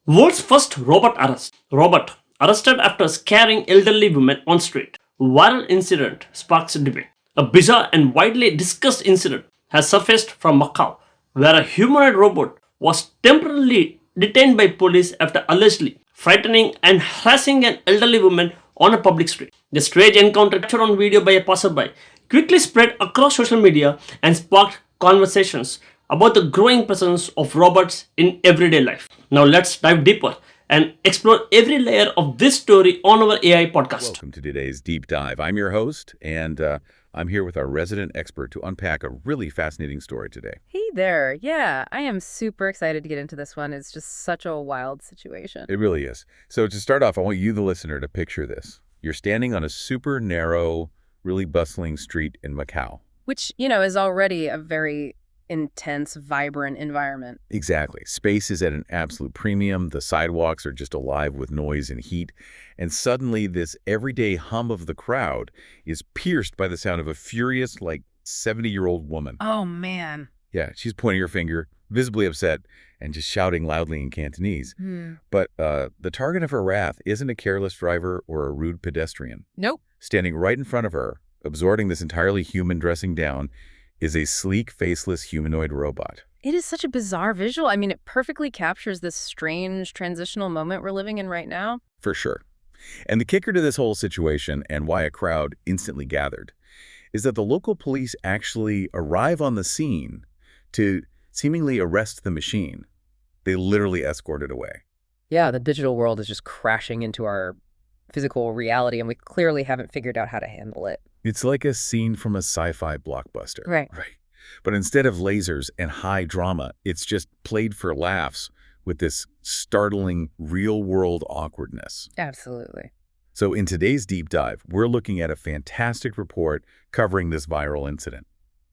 World's first robot arrest. Robot arrested after scaring elderly women on street. Viral incident sparks debate. A bizarre and widely discussed incident has surfaced from Macau, where a humanoid robot was temporarily detained by police after allegedly frightening and harassing an elderly woman on a public street. The strange encounter, captured on video by a passerby, quickly spread across social media and sparked conversations about the growing presence of robots in everyday life. Now let's dive deeper and explore every layer of this story on our AI podcast. Welcome to today's deep dive. I'm your host, and I'm here with our resident expert to unpack a really fascinating story today. Hey there. Yeah, I am super excited to get into this one. It's just such a wild situation. It really is. So to start off, I want you, the listener, to picture this. You're standing on a super narrow, really bustling street in Macau. Which, is already a very intense, vibrant environment. Exactly. Space is at an absolute premium. The sidewalks are just alive with noise and heat. And suddenly this everyday hum of the crowd is pierced by the sound of a furious, 70-year-old woman. Oh, man. Yeah, she's pointing her finger, visibly upset, and just shouting loudly in Cantonese. But the target of her wrath isn't a careless driver or a rude pedestrian. Nope. Standing right in front of her, absorbing this entirely human dressing down, is a sleek, faceless humanoid robot. It is such a bizarre visual. I mean, it perfectly captures this strange transitional moment we're living in right now. For sure. And the kicker to this whole situation, and why a crowd instantly gathered, is that the local police actually arrive on the scene to seemingly arrest the machine. They literally escort it away. Yeah, the digital world is just crashing into our physical reality, and we clearly haven't figured out how to handle it. It's like a scene from a sci-fi blockbuster. Right. But instead of lasers and high drama, it's just played for laughs with this startling real-world awkwardness. Absolutely. So in today's deep dive, we're looking at a fantastic report covering this viral incident.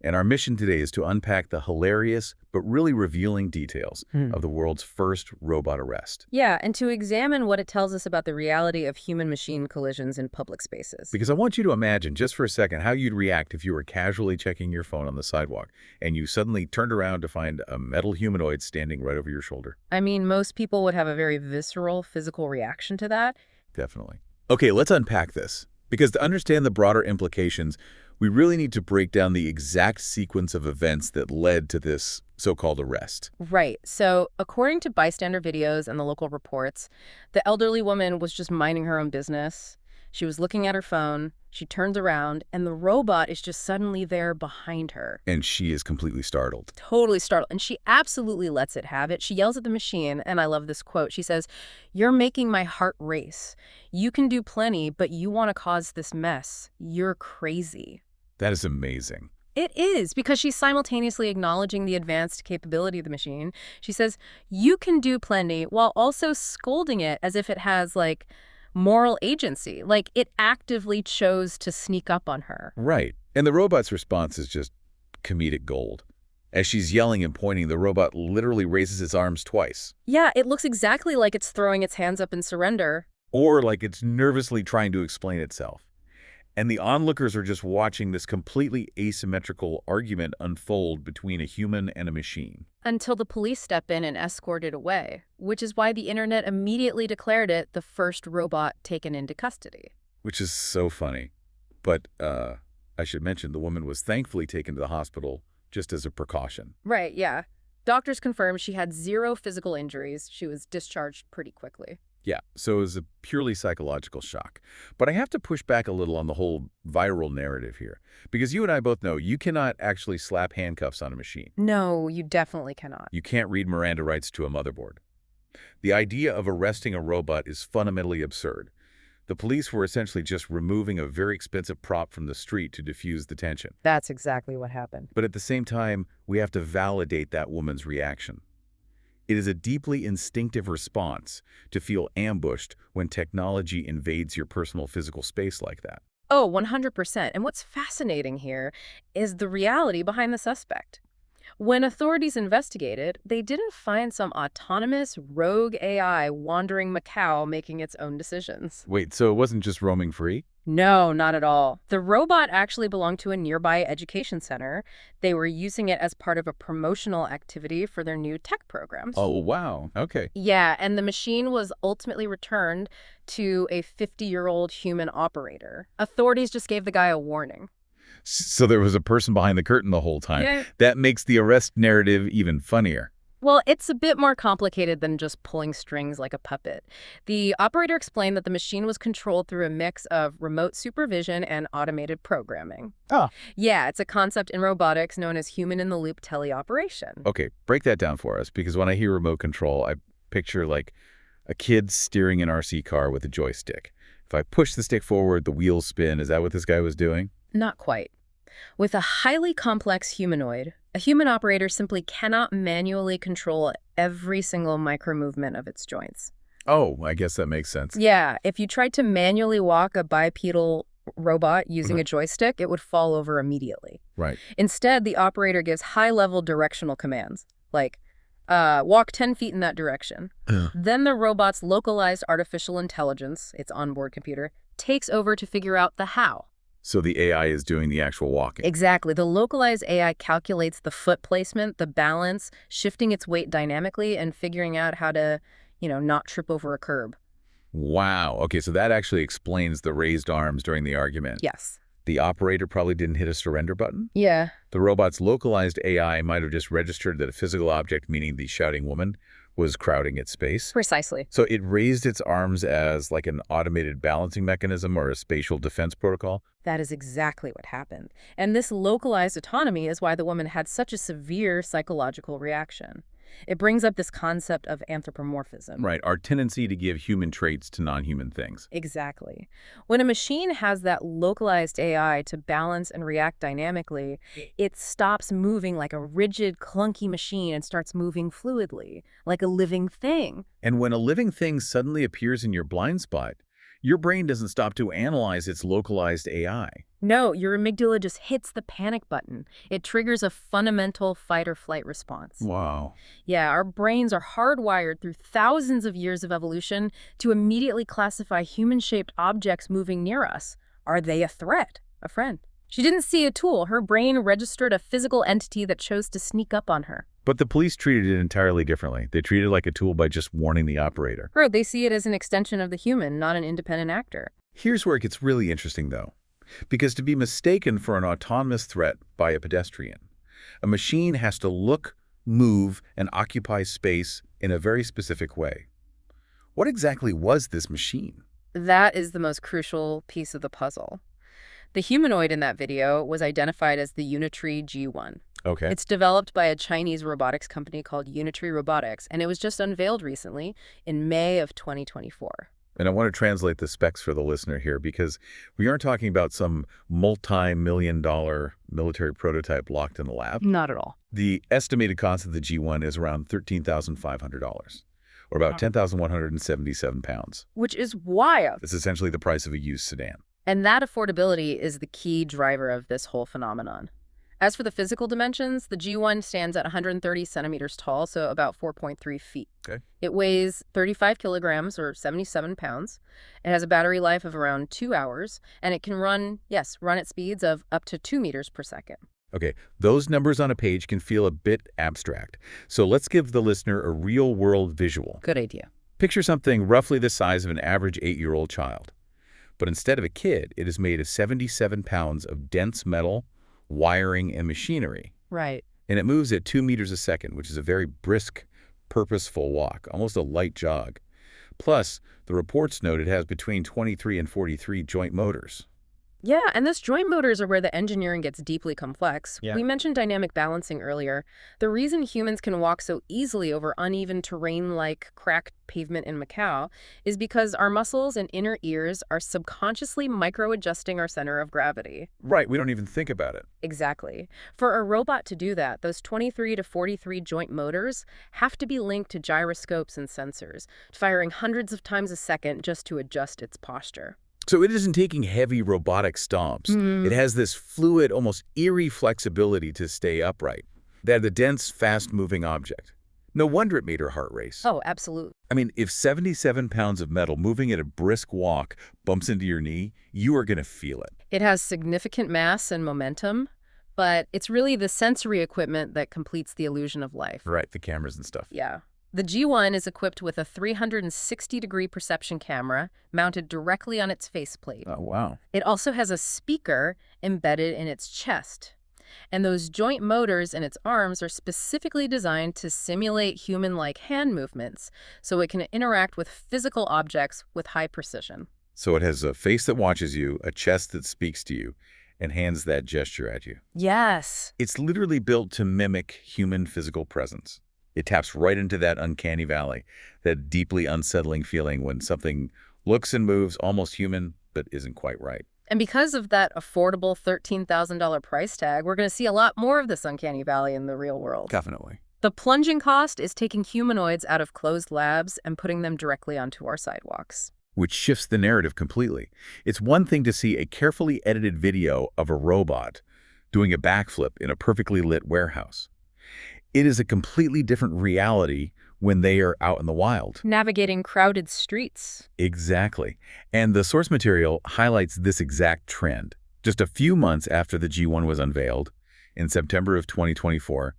And our mission today is to unpack the hilarious but really revealing details of the world's first robot arrest. Yeah, and to examine what it tells us about the reality of human-machine collisions in public spaces. Because I want you to imagine just for a second how you'd react if you were casually checking your phone on the sidewalk and you suddenly turned around to find a metal humanoid standing right over your shoulder. I mean, most people would have a very visceral physical reaction to that. Definitely. Okay, let's unpack this. Because to understand the broader implications, we really need to break down the exact sequence of events that led to this so-called arrest. Right. So according to bystander videos and the local reports, the elderly woman was just minding her own business. She was looking at her phone. She turns around, and the robot is just suddenly there behind her. And she is completely startled. Totally startled. And she absolutely lets it have it. She yells at the machine, and I love this quote. She says, "You're making my heart race. You can do plenty, but you want to cause this mess. You're crazy." That is amazing. It is, because she's simultaneously acknowledging the advanced capability of the machine. She says, "You can do plenty," while also scolding it as if it has, moral agency. Like, it actively chose to sneak up on her. Right. And the robot's response is just comedic gold. As she's yelling and pointing, the robot literally raises its arms twice. Yeah, it looks exactly like it's throwing its hands up in surrender. Or like it's nervously trying to explain itself. And the onlookers are just watching this completely asymmetrical argument unfold between a human and a machine. Until the police step in and escort it away, which is why the internet immediately declared it the first robot taken into custody. Which is so funny. But I should mention the woman was thankfully taken to the hospital just as a precaution. Right, yeah. Doctors confirmed she had 0 physical injuries. She was discharged pretty quickly. Yeah, so it was a purely psychological shock. But I have to push back a little on the whole viral narrative here. Because you and I both know you cannot actually slap handcuffs on a machine. No, you definitely cannot. You can't read Miranda rights to a motherboard. The idea of arresting a robot is fundamentally absurd. The police were essentially just removing a very expensive prop from the street to diffuse the tension. That's exactly what happened. But at the same time, we have to validate that woman's reaction. It is a deeply instinctive response to feel ambushed when technology invades your personal physical space like that. Oh, 100%. And what's fascinating here is the reality behind the suspect. When authorities investigated, they didn't find some autonomous rogue AI wandering Macau making its own decisions. Wait, so it wasn't just roaming free? No, not at all. The robot actually belonged to a nearby education center. They were using it as part of a promotional activity for their new tech programs. Oh, wow. Okay. Yeah, and the machine was ultimately returned to a 50-year-old human operator. Authorities just gave the guy a warning. So there was a person behind the curtain the whole time. Yeah. That makes the arrest narrative even funnier. Well, it's a bit more complicated than just pulling strings like a puppet. The operator explained that the machine was controlled through a mix of remote supervision and automated programming. Ah. Yeah, it's a concept in robotics known as human-in-the-loop teleoperation. Okay, break that down for us, because when I hear remote control, I picture like a kid steering an RC car with a joystick. If I push the stick forward, the wheels spin. Is that what this guy was doing? Not quite. With a highly complex humanoid, a human operator simply cannot manually control every single micro-movement of its joints. Oh, I guess that makes sense. Yeah, if you tried to manually walk a bipedal robot using a joystick, it would fall over immediately. Right. Instead, the operator gives high-level directional commands, like, walk 10 feet in that direction. Then the robot's localized artificial intelligence, its onboard computer, takes over to figure out the how. So the AI is doing the actual walking. Exactly. The localized AI calculates the foot placement, the balance, shifting its weight dynamically, and figuring out how to, not trip over a curb. Wow. Okay, so that actually explains the raised arms during the argument. Yes. The operator probably didn't hit a surrender button? Yeah. The robot's localized AI might have just registered that a physical object, meaning the shouting woman, was crowding its space. Precisely. So it raised its arms as like an automated balancing mechanism or a spatial defense protocol? That is exactly what happened. And this localized autonomy is why the woman had such a severe psychological reaction. It brings up this concept of anthropomorphism. Right, our tendency to give human traits to non-human things. Exactly. When a machine has that localized AI to balance and react dynamically, it stops moving like a rigid, clunky machine and starts moving fluidly, like a living thing. And when a living thing suddenly appears in your blind spot, your brain doesn't stop to analyze its localized AI. No, your amygdala just hits the panic button. It triggers a fundamental fight-or-flight response. Wow. Yeah, our brains are hardwired through thousands of years of evolution to immediately classify human-shaped objects moving near us. Are they a threat? A friend? She didn't see a tool. Her brain registered a physical entity that chose to sneak up on her. But the police treated it entirely differently. They treated it like a tool by just warning the operator. Bro, they see it as an extension of the human, not an independent actor. Here's where it gets really interesting, though. Because to be mistaken for an autonomous threat by a pedestrian, a machine has to look, move, and occupy space in a very specific way. What exactly was this machine? That is the most crucial piece of the puzzle. The humanoid in that video was identified as the Unitree G1. Okay. It's developed by a Chinese robotics company called Unitree Robotics, and it was just unveiled recently in May of 2024. And I want to translate the specs for the listener here, because we aren't talking about some multi-million-dollar military prototype locked in the lab. Not at all. The estimated cost of the G1 is around $13,500, or about 10,177 pounds. Which is wild. It's essentially the price of a used sedan. And that affordability is the key driver of this whole phenomenon. As for the physical dimensions, the G1 stands at 130 centimeters tall, so about 4.3 feet. Okay. It weighs 35 kilograms, or 77 pounds. It has a battery life of around 2 hours, and it can run at speeds of up to 2 meters per second. Okay, those numbers on a page can feel a bit abstract. So let's give the listener a real-world visual. Good idea. Picture something roughly the size of an average 8-year-old child. But instead of a kid, it is made of 77 pounds of dense metal, wiring, and machinery. Right. And it moves at 2 meters a second, which is a very brisk, purposeful walk, almost a light jog. Plus, the reports note it has between 23 and 43 joint motors. Yeah, and those joint motors are where the engineering gets deeply complex. Yeah. We mentioned dynamic balancing earlier. The reason humans can walk so easily over uneven terrain like cracked pavement in Macau is because our muscles and inner ears are subconsciously micro-adjusting our center of gravity. Right, we don't even think about it. Exactly. For a robot to do that, those 23 to 43 joint motors have to be linked to gyroscopes and sensors, firing hundreds of times a second just to adjust its posture. So it isn't taking heavy robotic stomps. Mm-hmm. It has this fluid, almost eerie flexibility to stay upright. They're the dense, fast-moving object. No wonder it made her heart race. Oh, absolutely. I mean, if 77 pounds of metal moving at a brisk walk bumps into your knee, you are going to feel it. It has significant mass and momentum, but it's really the sensory equipment that completes the illusion of life. Right, the cameras and stuff. Yeah. The G1 is equipped with a 360-degree perception camera mounted directly on its faceplate. Oh, wow. It also has a speaker embedded in its chest. And those joint motors in its arms are specifically designed to simulate human-like hand movements, so it can interact with physical objects with high precision. So it has a face that watches you, a chest that speaks to you, and hands that gesture at you. Yes. It's literally built to mimic human physical presence. It taps right into that uncanny valley, that deeply unsettling feeling when something looks and moves almost human but isn't quite right. And because of that affordable $13,000 price tag, we're going to see a lot more of this uncanny valley in the real world. Definitely. The plunging cost is taking humanoids out of closed labs and putting them directly onto our sidewalks. Which shifts the narrative completely. It's one thing to see a carefully edited video of a robot doing a backflip in a perfectly lit warehouse. It is a completely different reality when they are out in the wild. Navigating crowded streets. Exactly. And the source material highlights this exact trend. Just a few months after the G1 was unveiled, in September of 2024,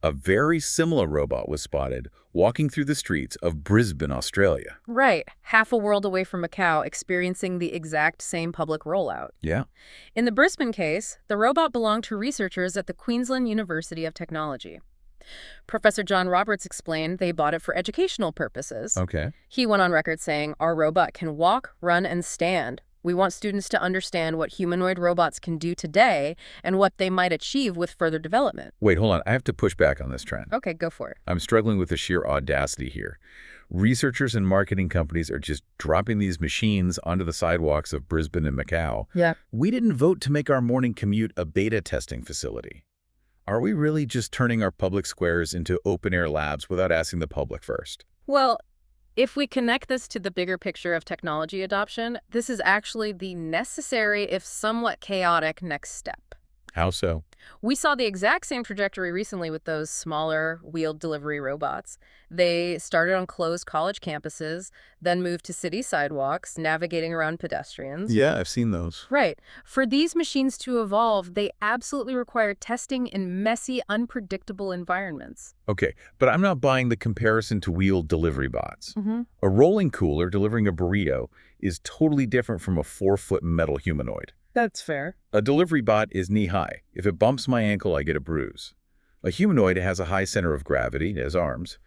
a very similar robot was spotted walking through the streets of Brisbane, Australia. Right. Half a world away from Macau, experiencing the exact same public rollout. Yeah. In the Brisbane case, the robot belonged to researchers at the Queensland University of Technology. Professor John Roberts explained they bought it for educational purposes. Okay. He went on record saying, "Our robot can walk, run, and stand. We want students to understand what humanoid robots can do today and what they might achieve with further development." Wait, hold on. I have to push back on this trend. Okay, go for it. I'm struggling with the sheer audacity here. Researchers and marketing companies are just dropping these machines onto the sidewalks of Brisbane and Macau. Yeah. We didn't vote to make our morning commute a beta testing facility. Are we really just turning our public squares into open-air labs without asking the public first? Well, if we connect this to the bigger picture of technology adoption, this is actually the necessary, if somewhat chaotic, next step. How so? We saw the exact same trajectory recently with those smaller wheeled delivery robots. They started on closed college campuses, then moved to city sidewalks, navigating around pedestrians. Yeah, I've seen those. Right. For these machines to evolve, they absolutely require testing in messy, unpredictable environments. Okay, but I'm not buying the comparison to wheeled delivery bots. Mm-hmm. A rolling cooler delivering a burrito is totally different from a 4-foot metal humanoid. That's fair. A delivery bot is knee-high. If it bumps my ankle, I get a bruise. A humanoid has a high center of gravity, it has arms.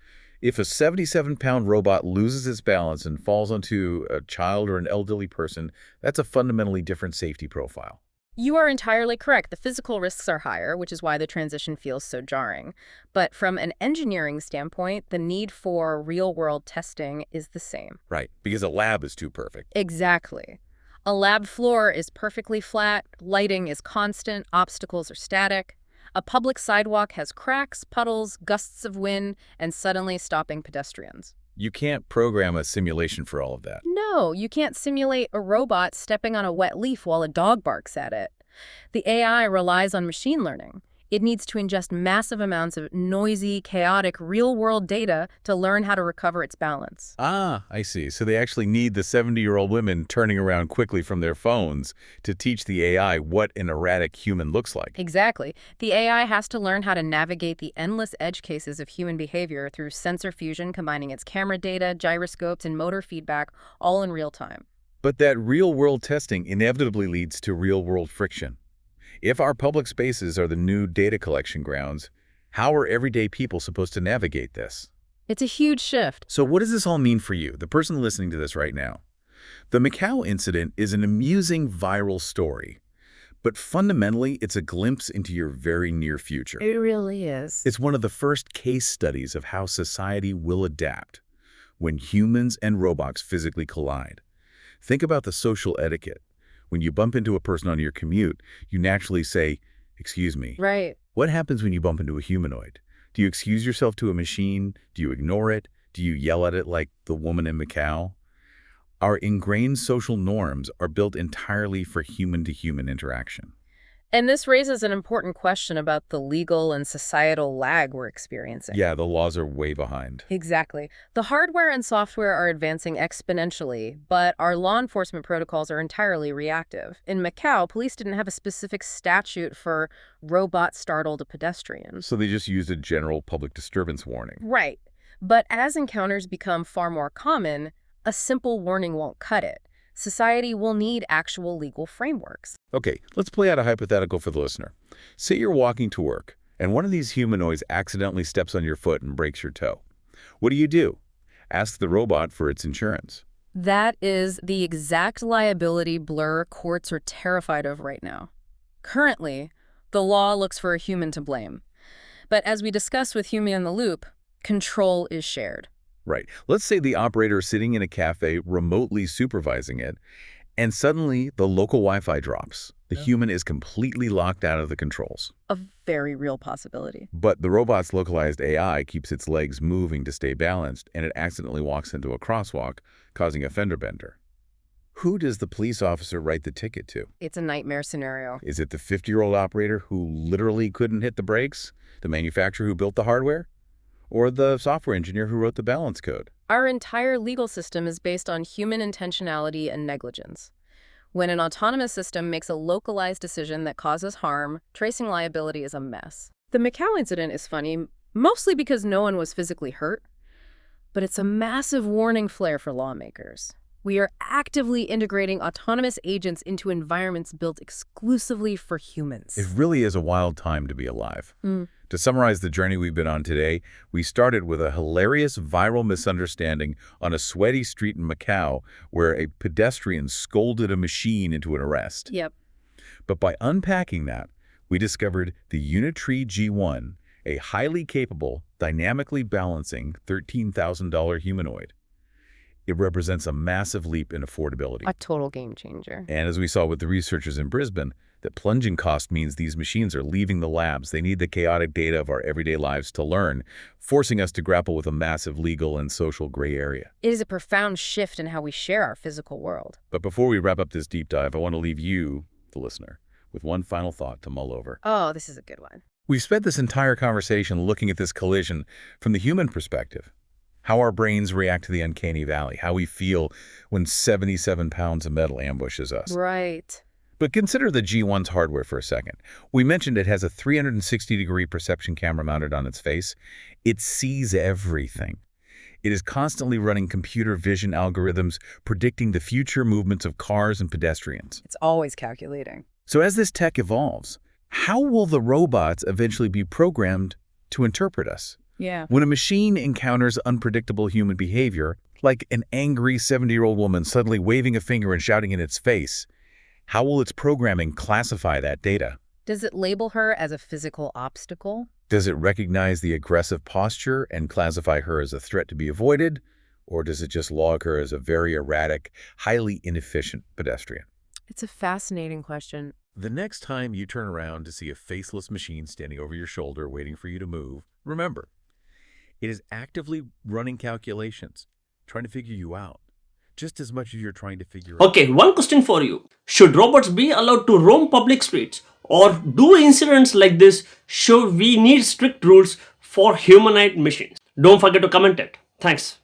If a 77-pound robot loses its balance and falls onto a child or an elderly person, that's a fundamentally different safety profile. You are entirely correct. The physical risks are higher, which is why the transition feels so jarring. But from an engineering standpoint, the need for real-world testing is the same. Right, because a lab is too perfect. Exactly. A lab floor is perfectly flat, lighting is constant, obstacles are static. A public sidewalk has cracks, puddles, gusts of wind, and suddenly stopping pedestrians. You can't program a simulation for all of that. No, you can't simulate a robot stepping on a wet leaf while a dog barks at it. The AI relies on machine learning. It needs to ingest massive amounts of noisy, chaotic, real-world data to learn how to recover its balance. Ah, I see. So they actually need the 70-year-old women turning around quickly from their phones to teach the AI what an erratic human looks like. Exactly. The AI has to learn how to navigate the endless edge cases of human behavior through sensor fusion, combining its camera data, gyroscopes, and motor feedback, all in real time. But that real-world testing inevitably leads to real-world friction. If our public spaces are the new data collection grounds, how are everyday people supposed to navigate this? It's a huge shift. So what does this all mean for you, the person listening to this right now? The Macau incident is an amusing viral story, but fundamentally it's a glimpse into your very near future. It really is. It's one of the first case studies of how society will adapt when humans and robots physically collide. Think about the social etiquette. When you bump into a person on your commute, you naturally say, "Excuse me." Right. What happens when you bump into a humanoid? Do you excuse yourself to a machine? Do you ignore it? Do you yell at it like the woman in Macau? Our ingrained social norms are built entirely for human-to-human interaction. And this raises an important question about the legal and societal lag we're experiencing. Yeah, the laws are way behind. Exactly. The hardware and software are advancing exponentially, but our law enforcement protocols are entirely reactive. In Macau, police didn't have a specific statute for robot startled a pedestrian. So they just used a general public disturbance warning. Right. But as encounters become far more common, a simple warning won't cut it. Society will need actual legal frameworks. Okay, let's play out a hypothetical for the listener. Say you're walking to work, and one of these humanoids accidentally steps on your foot and breaks your toe. What do? Ask the robot for its insurance. That is the exact liability blur courts are terrified of right now. Currently, the law looks for a human to blame. But as we discussed with Human in the Loop, control is shared. Right. Let's say the operator is sitting in a cafe remotely supervising it, and suddenly the local Wi-Fi drops. The human is completely locked out of the controls. A very real possibility. But the robot's localized AI keeps its legs moving to stay balanced, and it accidentally walks into a crosswalk, causing a fender bender. Who does the police officer write the ticket to? It's a nightmare scenario. Is it the 50-year-old operator who literally couldn't hit the brakes? The manufacturer who built the hardware? Or the software engineer who wrote the balance code? Our entire legal system is based on human intentionality and negligence. When an autonomous system makes a localized decision that causes harm, tracing liability is a mess. The Macau incident is funny, mostly because no one was physically hurt, but it's a massive warning flare for lawmakers. We are actively integrating autonomous agents into environments built exclusively for humans. It really is a wild time to be alive. To summarize the journey we've been on today, we started with a hilarious viral misunderstanding on a sweaty street in Macau where a pedestrian scolded a machine into an arrest. Yep. But by unpacking that, we discovered the Unitree G1, a highly capable, dynamically balancing $13,000 humanoid. It represents a massive leap in affordability. A total game changer. And as we saw with the researchers in Brisbane, that plunging cost means these machines are leaving the labs. They need the chaotic data of our everyday lives to learn, forcing us to grapple with a massive legal and social gray area. It is a profound shift in how we share our physical world. But before we wrap up this deep dive, I want to leave you, the listener, with one final thought to mull over. Oh, this is a good one. We've spent this entire conversation looking at this collision from the human perspective. How our brains react to the uncanny valley, how we feel when 77 pounds of metal ambushes us. Right. But consider the G1's hardware for a second. We mentioned it has a 360-degree perception camera mounted on its face. It sees everything. It is constantly running computer vision algorithms predicting the future movements of cars and pedestrians. It's always calculating. So as this tech evolves, how will the robots eventually be programmed to interpret us? Yeah. When a machine encounters unpredictable human behavior, like an angry 70-year-old woman suddenly waving a finger and shouting in its face, how will its programming classify that data? Does it label her as a physical obstacle? Does it recognize the aggressive posture and classify her as a threat to be avoided? Or does it just log her as a very erratic, highly inefficient pedestrian? It's a fascinating question. The next time you turn around to see a faceless machine standing over your shoulder waiting for you to move, remember, it is actively running calculations, trying to figure you out, just as much as you're trying to figure out. Okay, one question for you. Should robots be allowed to roam public streets? Or do incidents like this show we need strict rules for humanoid machines? Don't forget to comment it. Thanks.